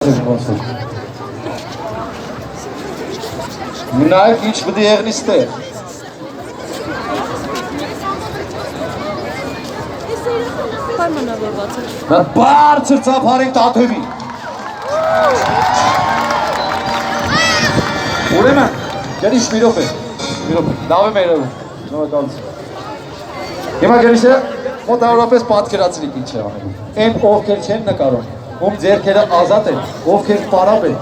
Կարծեք ոնց է։ Նայեք ինչ պետք է եղնի ստեղ։ Նա բարձր ծափարին տաթևի։ Ուրեմն, գերիշ մի րոպե, լավ է մերով, շնորհակալություն։ Հիմա գերիշը մոտավորապես պատկերացրիք ինչ է անելու։ Այն ովքեր չեն նկարում, ում ձեռքերը ազատ են, ովքեր պարապ են,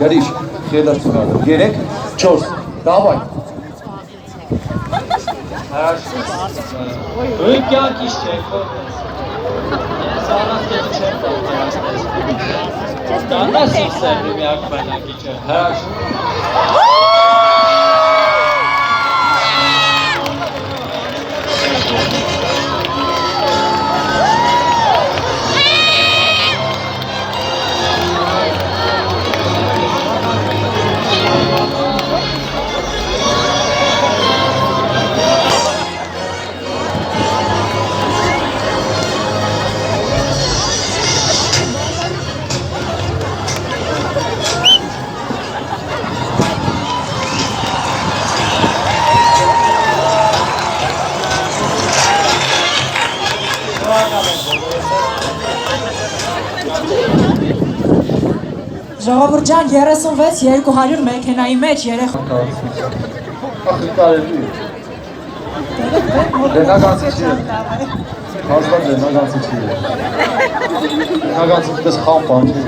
գերիշ, խելացուն ալու, 3, 4, դավայ։ Ույն կյանքից չեք որպես։ Ես անաս կետը չեմ պատկերացնես։ Դանդաս իքսել մի ակմանակի չէ, հրաշ։ Ժողովուրդ ջան, 36-200 մեքենայի մեջ երեխա։ Ախր կարելի է։ Լենագանցի չի է։ Հազբատ լենագանցի չի է։ Լենագանցի պես խամ բան չի։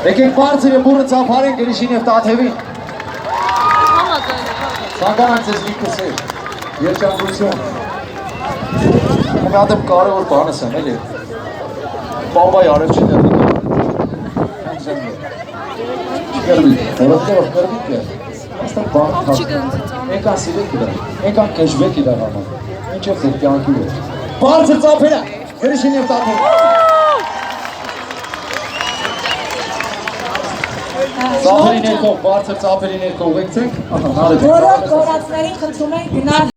Եկեք բարձր է բուրը ծափարեն գրիշին և տաթևին։ Սանկանանք ձեզ մի կսեր։ Երջանկություն։ Մի ատեմ կարևոր բանս եմ, էլի։ Բաբայ արև չի ներդի։ Կրվիկ, որովքերով կրվիկ է, աստան բան թասկ, ենքան սիվեք իդար, ենքան կեժվեք իդար համար, ինչով ձեր կյանքի վեր։ Բարձր ծափերը, գրիշին և տաթեր։ Ծափերի ներքով, բարձր ծափերի ներքով ուղեկցեք, որոք կորացներին խնդրում ենք գնալ